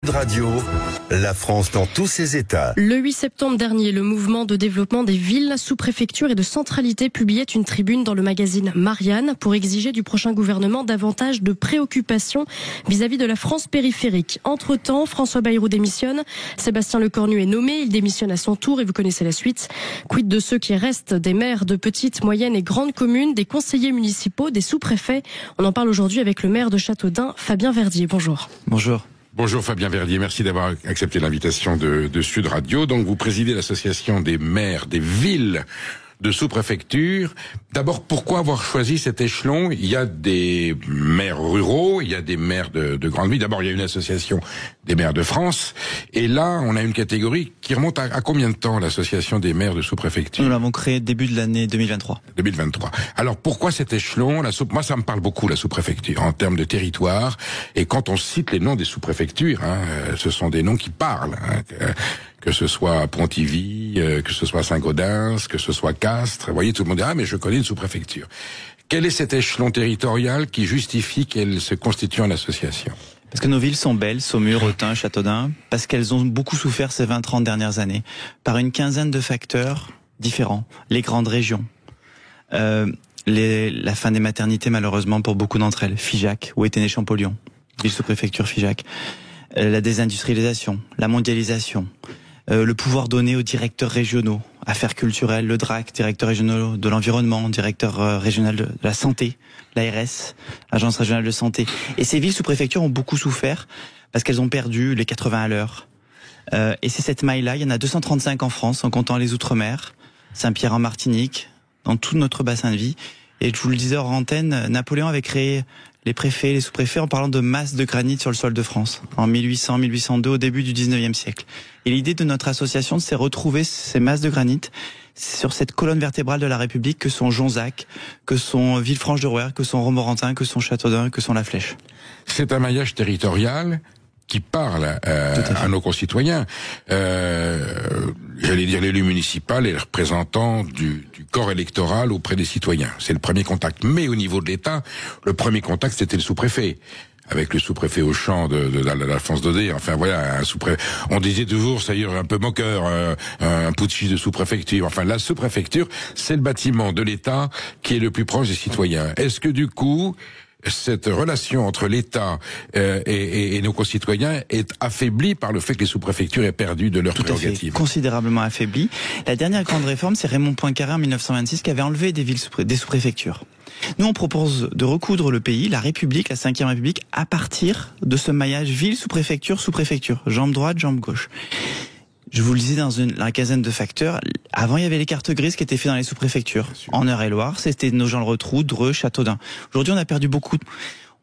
Radio, la France dans tous ses états. Le 8 septembre dernier, le mouvement de développement des villes, sous-préfectures et de centralité publiait une tribune dans le magazine Marianne pour exiger du prochain gouvernement davantage de préoccupations vis-à-vis de la France périphérique. Entre-temps, François Bayrou démissionne, Sébastien Lecornu est nommé, il démissionne à son tour et vous connaissez la suite. Quid de ceux qui restent, des maires de petites, moyennes et grandes communes, des conseillers municipaux, des sous-préfets? On en parle aujourd'hui avec le maire de Châteaudun, Fabien Verdier. Bonjour. Bonjour. Bonjour Fabien Verdier, merci d'avoir accepté l'invitation de Sud Radio. Donc vous présidez l'association des maires des villes de sous-préfecture. D'abord, pourquoi avoir choisi cet échelon? Il y a des maires ruraux, il y a des maires de grandes villes. D'abord, il y a une association des maires de France. Et là, on a une catégorie qui remonte à combien de temps, l'association des maires de sous-préfecture? Nous l'avons créée début de l'année 2023. 2023. Alors, pourquoi cet échelon? Moi, ça me parle beaucoup, la sous-préfecture, en termes de territoire. Et quand on cite les noms des sous-préfectures, ce sont des noms qui parlent. Que ce soit Pontivy, que ce soit Saint-Gaudens, que ce soit Castres. Vous voyez, tout le monde dit « Ah, mais je connais une sous-préfecture ». Quel est cet échelon territorial qui justifie qu'elle se constitue en association? Parce que nos villes sont belles, Saumur, Autun, Châteaudun, parce qu'elles ont beaucoup souffert ces 20-30 dernières années, par une quinzaine de facteurs différents. Les grandes régions, la fin des maternités malheureusement pour beaucoup d'entre elles, Figeac, où était né Champollion, ville sous-préfecture Figeac, la désindustrialisation, la mondialisation, le pouvoir donné aux directeurs régionaux, affaires culturelles, le DRAC, directeur régional de l'environnement, directeur régional de la santé, l'ARS, agence régionale de santé. Et ces villes sous-préfectures ont beaucoup souffert parce qu'elles ont perdu les 80 à l'heure. Et c'est cette maille-là, il y en a 235 en France, en comptant les Outre-mer, Saint-Pierre en Martinique, dans tout notre bassin de vie. Et je vous le disais hors antenne, Napoléon avait créé les préfets, les sous-préfets en parlant de masse de granit sur le sol de France, en 1800-1802, au début du 19e siècle. Et l'idée de notre association, c'est retrouver ces masses de granit sur cette colonne vertébrale de la République que sont Jonzac, que sont Villefranche-de-Rouergue, que sont Romorantin, que sont Châteaudun, que sont La Flèche. C'est un maillage territorial qui parle à nos concitoyens. J'allais dire l'élu municipal et les représentants du corps électoral auprès des citoyens. C'est le premier contact. Mais au niveau de l'État, le premier contact, c'était le sous-préfet. Avec le sous-préfet Auchan d'Alphonse Daudet. Enfin voilà, un sous-préfet. On disait toujours, ça y est, un peu moqueur, un putschiste de sous-préfecture. Enfin, la sous-préfecture, c'est le bâtiment de l'État qui est le plus proche des citoyens. Est-ce que du coup, cette relation entre l'État et nos concitoyens est affaiblie par le fait que les sous-préfectures aient perdu de leurs prérogatives? Considérablement affaiblie. La dernière grande réforme, c'est Raymond Poincaré en 1926 qui avait enlevé des sous-préfectures. Nous, on propose de recoudre le pays, la République, la 5e République, à partir de ce maillage ville, sous-préfecture, sous-préfecture. Jambe droite, jambe gauche. Je vous le disais dans la quinzaine de facteurs. Avant, il y avait les cartes grises qui étaient faites dans les sous-préfectures. En Eure-et-Loire, c'était Nogent-le-Rotrou, Dreux, Châteaudun. Aujourd'hui, on a perdu beaucoup.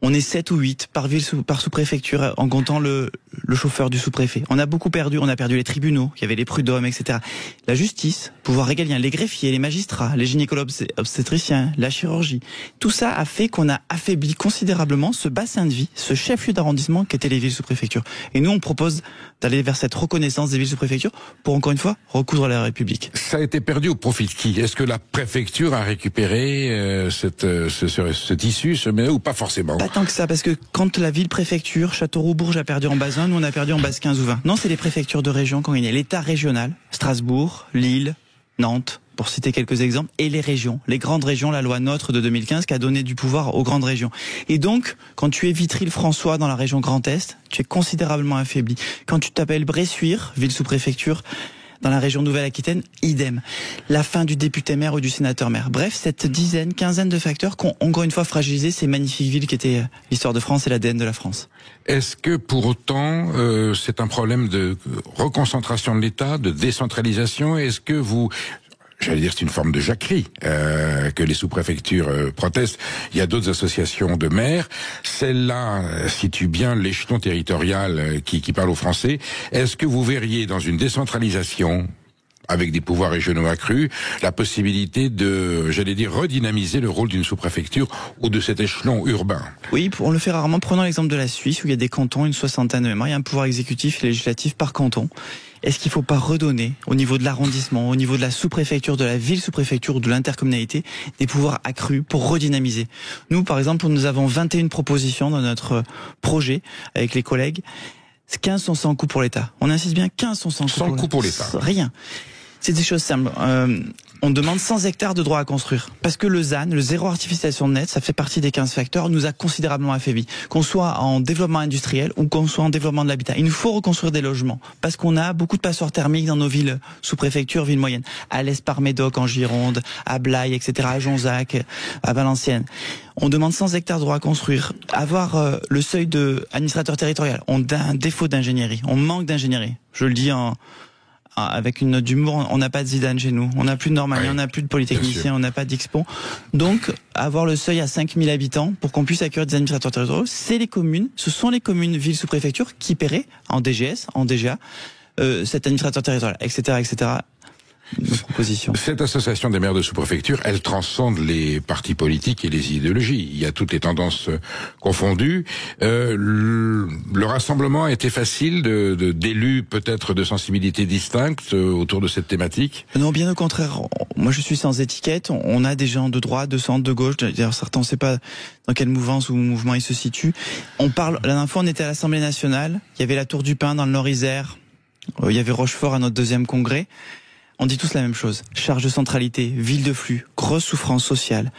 On est 7 ou 8 par ville, par sous-préfecture, en comptant le chauffeur du sous-préfet. On a beaucoup perdu. On a perdu les tribunaux. Il y avait les prud'hommes, etc. La justice, pouvoir régalien, les greffiers, les magistrats, les gynécologues obstétriciens, la chirurgie. Tout ça a fait qu'on a affaibli considérablement ce bassin de vie, ce chef-lieu d'arrondissement qu'étaient les villes sous-préfectures. Et nous, on propose d'aller vers cette reconnaissance des villes sous-préfectures pour, encore une fois, recoudre la République. Ça a été perdu au profit de qui? Est-ce que la préfecture a récupéré ce tissu, ou pas forcément? Pas tant que ça, parce que quand la ville-préfecture, Châteauroux-Bourges a perdu en base 1, nous on a perdu en base 15 ou 20. Non, c'est les préfectures de région qui ont gagné. L'État régional, Strasbourg, Lille, Nantes, pour citer quelques exemples, et les régions, les grandes régions, la loi NOTRe de 2015 qui a donné du pouvoir aux grandes régions. Et donc, quand tu es Vitry-le-François dans la région Grand Est, tu es considérablement affaibli. Quand tu t'appelles Bressuire, ville sous-préfecture, dans la région Nouvelle-Aquitaine, idem. La fin du député-maire ou du sénateur-maire. Bref, cette quinzaine de facteurs qui ont encore une fois fragilisé ces magnifiques villes qui étaient l'histoire de France et l'ADN de la France. Est-ce que pour autant, c'est un problème de reconcentration de l'État, de décentralisation? Est-ce que j'allais dire c'est une forme de jacquerie que les sous-préfectures protestent. Il y a d'autres associations de maires. Celle-là situe bien l'échelon territorial qui parle aux Français. Est-ce que vous verriez dans une décentralisation avec des pouvoirs régionaux accrus, la possibilité de, j'allais dire, redynamiser le rôle d'une sous-préfecture ou de cet échelon urbain? Oui, on le fait rarement. Prenons l'exemple de la Suisse où il y a des cantons, une soixantaine de mémoires. Il y a un pouvoir exécutif et législatif par canton. Est-ce qu'il ne faut pas redonner au niveau de l'arrondissement, au niveau de la sous-préfecture, de la ville sous-préfecture ou de l'intercommunalité, des pouvoirs accrus pour redynamiser? Nous, par exemple, nous avons 21 propositions dans notre projet avec les collègues. 15 sont sans coût pour l'État. On insiste bien, 15 sont sans coût. Sans coût pour l'État. Rien. C'est des choses simples. On demande 100 hectares de droits à construire. Parce que le ZAN, le zéro artificialisation nette, ça fait partie des 15 facteurs, nous a considérablement affaiblis. Qu'on soit en développement industriel ou qu'on soit en développement de l'habitat. Il nous faut reconstruire des logements. Parce qu'on a beaucoup de passoires thermiques dans nos villes sous-préfectures, villes moyennes. À l'Espar-Médoc, en Gironde, à Blaye, etc., à Jonzac, à Valenciennes. On demande 100 hectares de droits à construire. Avoir le seuil de administrateur territorial. On a un défaut d'ingénierie. On manque d'ingénierie. Je le dis avec une note d'humour, on n'a pas de Zidane chez nous, on n'a plus de Normandie, on n'a plus de Polytechnicien, on n'a pas d'Expo. Donc, avoir le seuil à 5000 habitants pour qu'on puisse accueillir des administrateurs territoriaux, ce sont les communes, villes sous-préfectures qui paieraient en DGS, en DGA, cet administrateur territorial, etc., etc. Nos propositions. Cette association des maires de sous-préfecture, elle transcende les partis politiques et les idéologies. Il y a toutes les tendances confondues. Le rassemblement a été facile d'élus peut-être de sensibilités distinctes autour de cette thématique? Non, bien au contraire. Moi, je suis sans étiquette. On a des gens de droite, de centre, de gauche. D'ailleurs, certains, on ne sait pas dans quelle mouvance ou mouvement ils se situent. La dernière fois, on était à l'Assemblée nationale. Il y avait la Tour du Pin dans le Nord-Isère. Il y avait Rochefort à notre 2e congrès. On dit tous la même chose. Charge de centralité, ville de flux, grosse souffrance sociale.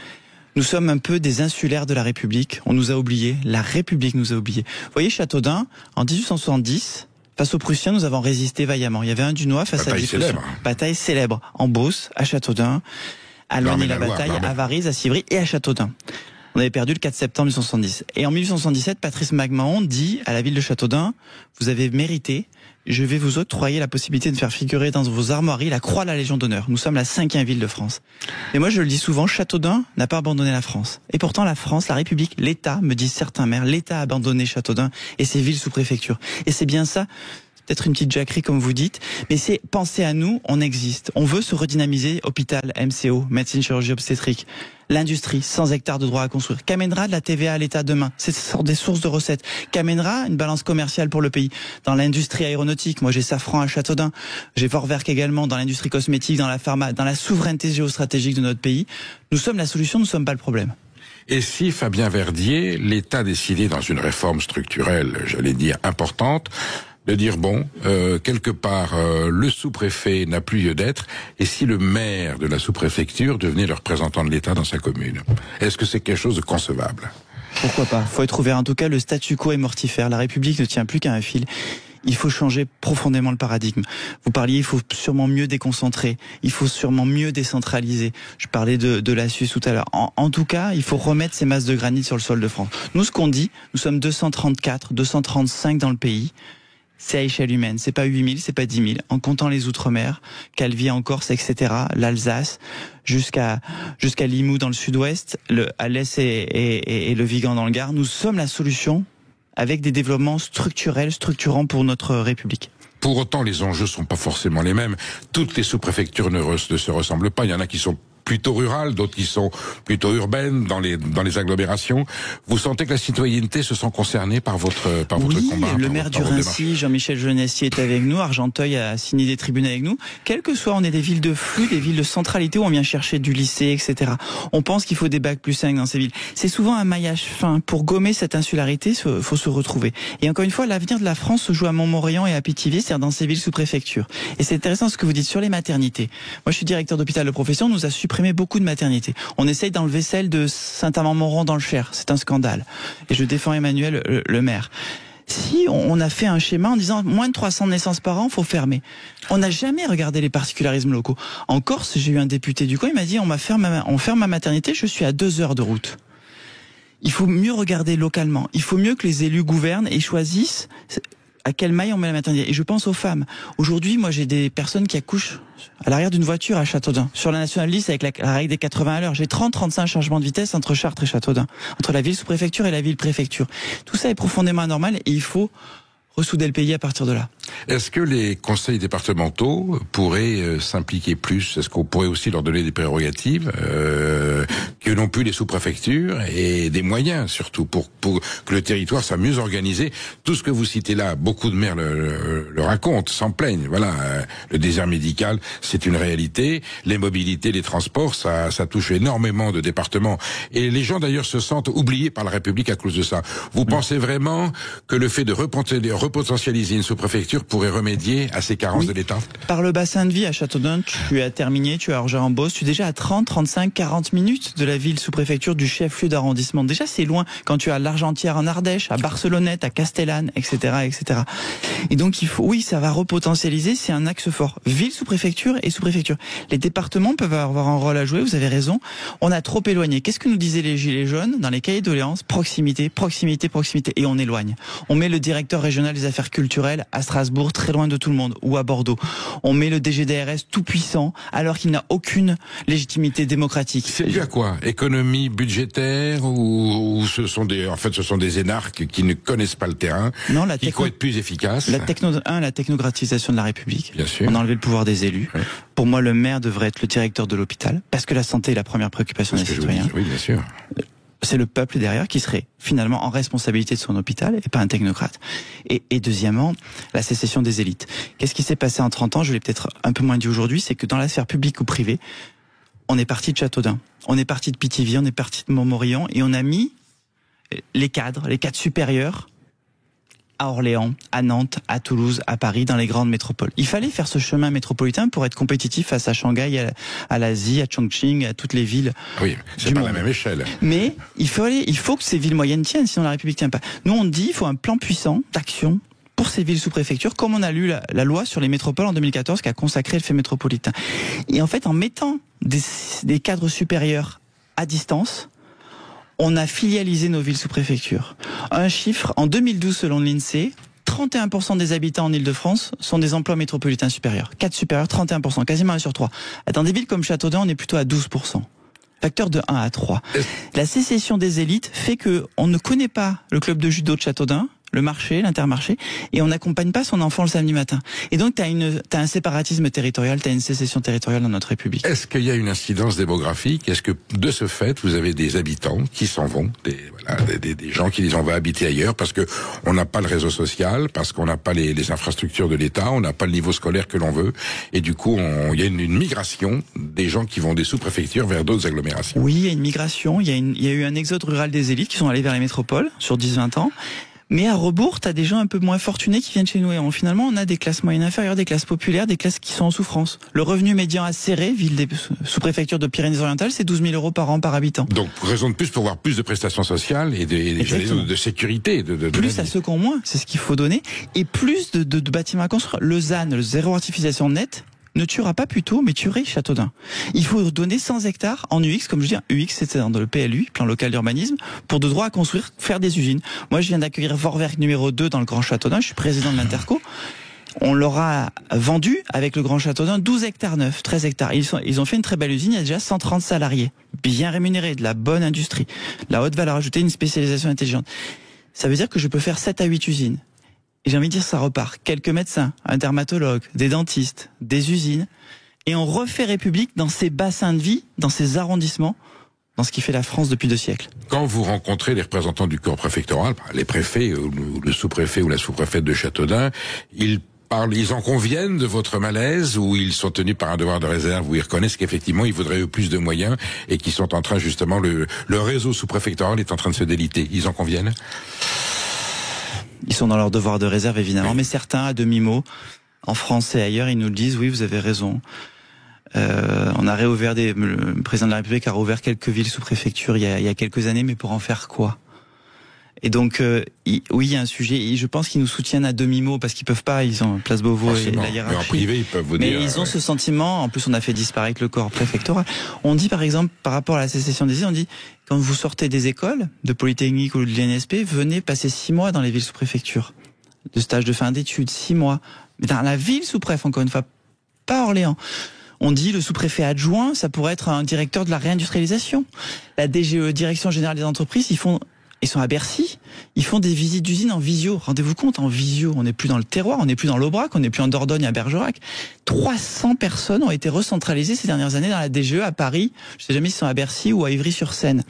Nous sommes un peu des insulaires de la République. On nous a oubliés. La République nous a oubliés. Vous voyez, Châteaudun, en 1870, face aux Prussiens, nous avons résisté vaillamment. Il y avait un Dunois face à 10 Prussiens. Bataille célèbre. En Beauce, à Châteaudun, à Loigny-la-Bataille, à Varise, à Civry et à Châteaudun. On avait perdu le 4 septembre 1870. Et en 1877, Patrice MacMahon dit à la ville de Châteaudun, vous avez mérité, je vais vous octroyer la possibilité de faire figurer dans vos armoiries la croix de la Légion d'honneur. Nous sommes la 5e ville de France. Et moi, je le dis souvent, Châteaudun n'a pas abandonné la France. Et pourtant, la France, la République, l'État, me disent certains maires, l'État a abandonné Châteaudun et ses villes sous-préfectures. Et c'est bien ça. Peut-être une petite jacquerie comme vous dites, mais c'est penser à nous, on existe. On veut se redynamiser, hôpital, MCO, médecine, chirurgie obstétrique, l'industrie, 100 hectares de droits à construire, qu'amènera de la TVA à l'État demain. C'est des sources de recettes. Qu'amènera une balance commerciale pour le pays. Dans l'industrie aéronautique, moi j'ai Safran à Châteaudun, j'ai Vorwerk également, dans l'industrie cosmétique, dans la pharma, dans la souveraineté géostratégique de notre pays. Nous sommes la solution, nous ne sommes pas le problème. Et si, Fabien Verdier, l'État décidait dans une réforme structurelle, j'allais dire importante, de dire quelque part le sous-préfet n'a plus lieu d'être, et si le maire de la sous-préfecture devenait le représentant de l'État dans sa commune, est-ce que c'est quelque chose de concevable? Pourquoi pas? Faut être ouvert. En tout cas, le statu quo est mortifère. La République ne tient plus qu'à un fil. Il faut changer profondément le paradigme. Vous parliez, il faut sûrement mieux déconcentrer, il faut sûrement mieux décentraliser. Je parlais de la Suisse tout à l'heure. En tout cas, il faut remettre ces masses de granit sur le sol de France. Nous, ce qu'on dit, nous sommes 234, 235 dans le pays. C'est à échelle humaine, c'est pas 8000, c'est pas 10 000. En comptant les Outre-mer, Calvi en Corse, etc., l'Alsace, jusqu'à Limoux dans le sud-ouest, à l'Est et le Vigan dans le Gard, nous sommes la solution avec des développements structurants pour notre République. Pour autant, les enjeux sont pas forcément les mêmes. Toutes les sous-préfectures ne se ressemblent pas. Il y en a qui sont plutôt rurales, d'autres qui sont plutôt urbaines dans les agglomérations. Vous sentez que la citoyenneté se sent concernée par votre combat? Le maire du Raincy, Jean-Michel Genestier, est avec nous. Argenteuil a signé des tribunes avec nous. Quel que soit, on est des villes de flux, des villes de centralité où on vient chercher du lycée, etc. On pense qu'il faut des bacs +5 dans ces villes. C'est souvent un maillage fin. Pour gommer cette insularité, il faut se retrouver. Et encore une fois, l'avenir de la France se joue à Montmorillon et à Pithiviers, c'est-à-dire dans ces villes sous-préfecture. Et c'est intéressant ce que vous dites sur les maternités. Moi, je suis directeur d'hôpital de profession, nous a supprimé beaucoup de maternités. On essaye d'enlever celle de Saint-Amand-Montrond dans le Cher. C'est un scandale. Et je défends Emmanuel, le maire. Si on a fait un schéma en disant moins de 300 naissances par an, faut fermer. On n'a jamais regardé les particularismes locaux. En Corse, j'ai eu un député du coin, il m'a dit on ferme ma maternité, je suis à 2 heures de route. Il faut mieux regarder localement. Il faut mieux que les élus gouvernent et choisissent à quelle maille on met la maternité. Et je pense aux femmes. Aujourd'hui, moi, j'ai des personnes qui accouchent à l'arrière d'une voiture à Châteaudun. Sur la Nationale 10, avec la règle des 80 à l'heure. J'ai 30-35 changements de vitesse entre Chartres et Châteaudun. Entre la ville sous-préfecture et la ville préfecture. Tout ça est profondément anormal et il faut ressouder le pays à partir de là. Est-ce que les conseils départementaux pourraient s'impliquer plus? Est-ce qu'on pourrait aussi leur donner des prérogatives que n'ont plus les sous-préfectures et des moyens surtout pour que le territoire soit mieux organisé. Tout ce que vous citez là, beaucoup de maires le racontent, s'en plaignent. Voilà, le désert médical, c'est une réalité. Les mobilités, les transports, ça touche énormément de départements. Et les gens d'ailleurs se sentent oubliés par la République à cause de ça. Vous pensez vraiment que le fait de repotentialiser une sous-préfecture pourrait remédier à ces carences de l'État? Par le bassin de vie à Châteaudun, tu as terminé, tu as Orgères-en-Beauce, tu es déjà à 30, 35, 40 minutes de la ville sous-préfecture du chef-lieu d'arrondissement. Déjà, c'est loin quand tu as l'Argentière en Ardèche, à Barcelonnette, à Castellane, etc., etc. Et donc, oui, ça va repotentialiser, c'est un axe fort. Ville sous-préfecture et sous-préfecture. Les départements peuvent avoir un rôle à jouer, vous avez raison. On a trop éloigné. Qu'est-ce que nous disaient les Gilets jaunes dans les cahiers de doléances? Proximité, proximité, proximité. Et on éloigne. On met le directeur régional des affaires culturelles à Strasbourg, très loin de tout le monde, ou à Bordeaux. On met le DGDRS tout puissant, alors qu'il n'a aucune légitimité démocratique. C'est dû à quoi? Économie budgétaire ou ce sont des énarques qui ne connaissent pas le terrain, qui croient être plus efficaces? La technocratisation de la République. Bien sûr. On a enlevé le pouvoir des élus. Oui. Pour moi, le maire devrait être le directeur de l'hôpital, parce que la santé est la première préoccupation des citoyens. Oui, bien sûr. C'est le peuple derrière qui serait finalement en responsabilité de son hôpital et pas un technocrate. Et deuxièmement, la sécession des élites. Qu'est-ce qui s'est passé en 30 ans? Je l'ai peut-être un peu moins dit aujourd'hui, c'est que dans la sphère publique ou privée, on est parti de Châteaudun, on est parti de Pithiviers, on est parti de Montmorillon et on a mis les cadres supérieurs à Orléans, à Nantes, à Toulouse, à Paris, dans les grandes métropoles. Il fallait faire ce chemin métropolitain pour être compétitif face à Shanghai, à l'Asie, à Chongqing, à toutes les villes. Oui, c'est pas la même échelle. Mais il faut que ces villes moyennes tiennent, sinon la République tient pas. Nous, on dit il faut un plan puissant d'action pour ces villes sous-préfectures, comme on a lu la loi sur les métropoles en 2014 qui a consacré le fait métropolitain. Et en fait, en mettant des cadres supérieurs à distance, on a filialisé nos villes sous-préfectures. Un chiffre, en 2012 selon l'INSEE, 31% des habitants en Ile-de-France sont des emplois métropolitains supérieurs. 4 supérieurs, 31%, quasiment 1 sur 3. Dans des villes comme Châteaudun, on est plutôt à 12%. Facteur de 1 à 3. La sécession des élites fait que on ne connaît pas le club de judo de Châteaudun, le marché, l'Intermarché, et on n'accompagne pas son enfant le samedi matin. Et donc, t'as un séparatisme territorial, t'as une sécession territoriale dans notre République. Est-ce qu'il y a une incidence démographique? Est-ce que, de ce fait, vous avez des habitants qui s'en vont, des gens qui disent on va habiter ailleurs parce que on n'a pas le réseau social, parce qu'on n'a pas les infrastructures de l'État, on n'a pas le niveau scolaire que l'on veut, et du coup, il y a une migration des gens qui vont des sous-préfectures vers d'autres agglomérations? Oui, il y a une migration, il y a eu un exode rural des élites qui sont allés vers les métropoles sur 10-20 ans. Mais à rebours, t'as des gens un peu moins fortunés qui viennent chez nous. Et finalement, on a des classes moyennes inférieures, des classes populaires, des classes qui sont en souffrance. Le revenu médian à Céré, ville des sous-préfectures de Pyrénées-Orientales, c'est 12 000 € par an par habitant. Donc, raison de plus pour avoir plus de prestations sociales et de sécurité. Plus à ceux qui ont moins, c'est ce qu'il faut donner. Et plus de bâtiments à construire. Le ZAN, le zéro artificialisation nette, ne tuera pas plus tôt, mais tuerait Châteaudun. Il faut donner 100 hectares en UX, comme je dis, UX c'était dans le PLU, plan local d'urbanisme, pour de droit à construire, faire des usines. Moi je viens d'accueillir Vorwerk numéro 2 dans le Grand Châteaudun, je suis président de l'Interco. On leur a vendu, avec le Grand Châteaudun, 12 hectares neufs, 13 hectares. Ils ont fait une très belle usine, il y a déjà 130 salariés, bien rémunérés, de la bonne industrie, la haute valeur ajoutée, une spécialisation intelligente. Ça veut dire que je peux faire 7 à 8 usines. Et j'ai envie de dire, ça repart. Quelques médecins, un dermatologue, des dentistes, des usines. Et on refait République dans ces bassins de vie, dans ces arrondissements, dans ce qui fait la France depuis 2 siècles. Quand vous rencontrez les représentants du corps préfectoral, les préfets, ou le sous-préfet ou la sous-préfète de Châteaudun, ils en conviennent de votre malaise, ou ils sont tenus par un devoir de réserve, où ils reconnaissent qu'effectivement ils voudraient plus de moyens et qu'ils sont en train justement, le réseau sous-préfectoral est en train de se déliter. Ils en conviennent? Ils sont dans leur devoir de réserve, évidemment, mais certains, à demi-mot, en France et ailleurs, ils nous le disent, oui, vous avez raison. On a réouvert le président de la République a réouvert quelques villes sous préfecture il y a quelques années, mais pour en faire quoi? Et donc, oui, il y a un sujet, et je pense qu'ils nous soutiennent à demi-mot, parce qu'ils peuvent pas, ils ont Place Beauvau et la hiérarchie. Mais en privé, ils peuvent vous dire... Mais ils ont ce sentiment, en plus on a fait disparaître le corps préfectoral. On dit, par exemple, par rapport à la sécession des îles, on dit, quand vous sortez des écoles, de Polytechnique ou de l'INSP, venez passer 6 mois dans les villes sous-préfectures. De stage de fin d'études, 6 mois. Mais dans la ville sous-préfet, encore une fois, pas Orléans. On dit le sous-préfet adjoint, ça pourrait être un directeur de la réindustrialisation. La DGE, Direction Générale des Entreprises, ils font Ils sont à Bercy. Ils font des visites d'usines en visio. Rendez-vous compte, en visio. On n'est plus dans le terroir, on n'est plus dans l'Aubrac, on n'est plus en Dordogne à Bergerac. 300 personnes ont été recentralisées ces dernières années dans la DGE à Paris. Je ne sais jamais s'ils sont à Bercy ou à Ivry-sur-Seine.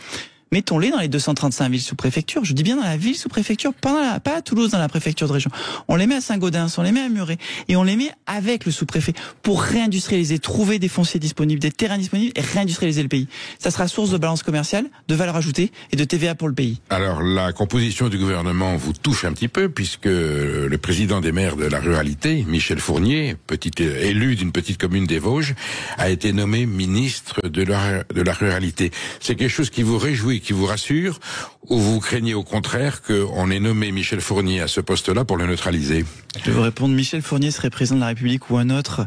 Mettons-les dans les 235 villes sous-préfecture. Je dis bien dans la ville sous-préfecture, pas à Toulouse, dans la préfecture de région. On les met à Saint-Gaudens, on les met à Muret, et on les met avec le sous-préfet pour réindustrialiser, trouver des fonciers disponibles, des terrains disponibles et réindustrialiser le pays. Ça sera source de balance commerciale, de valeur ajoutée et de TVA pour le pays. Alors, la composition du gouvernement vous touche un petit peu, puisque le président des maires de la ruralité, Michel Fournier, élu d'une petite commune des Vosges, a été nommé ministre de la ruralité. C'est quelque chose qui vous réjouit, qui vous rassure, ou vous craignez au contraire qu'on ait nommé Michel Fournier à ce poste-là pour le neutraliser? Je vais vous répondre, Michel Fournier serait président de la République ou un autre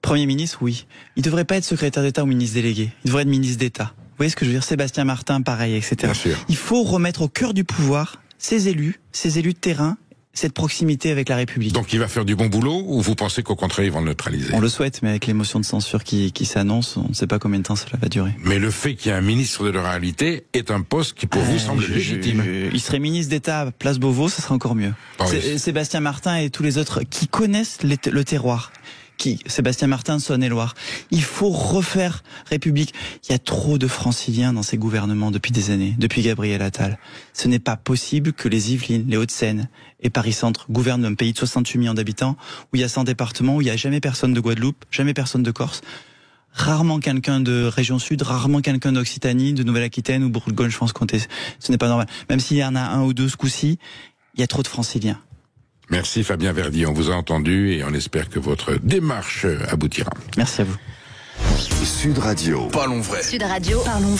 Premier ministre, oui. Il devrait pas être secrétaire d'État ou ministre délégué. Il devrait être ministre d'État. Vous voyez ce que je veux dire? Sébastien Martin, pareil, etc. Bien sûr. Il faut remettre au cœur du pouvoir ces élus de terrain, cette proximité avec la République. Donc il va faire du bon boulot, ou vous pensez qu'au contraire ils vont le neutraliser? On le souhaite, mais avec les motions de censure qui s'annoncent, on ne sait pas combien de temps cela va durer. Mais le fait qu'il y ait un ministre de la ruralité est un poste qui pour vous semble légitime. Il serait ministre d'État à Place Beauvau, ça serait encore mieux. Sébastien Martin et tous les autres qui connaissent le terroir. Sébastien Martin de Saône-et-Loire. Il faut refaire République. Il y a trop de franciliens dans ces gouvernements depuis des années, depuis Gabriel Attal. Ce n'est pas possible que les Yvelines, les Hauts-de-Seine et Paris-Centre gouvernent un pays de 68 millions d'habitants, où il y a 100 départements, où il n'y a jamais personne de Guadeloupe, jamais personne de Corse, rarement quelqu'un de région sud, rarement quelqu'un d'Occitanie, de Nouvelle-Aquitaine ou Bourgogne-Franche-Comté. Ce n'est pas normal. Même s'il y en a un ou deux ce coup-ci, il y a trop de franciliens. Merci Fabien Verdier, on vous a entendu et on espère que votre démarche aboutira. Merci à vous. Sud Radio. Parlons vrai. Sud Radio. Parlons vrai.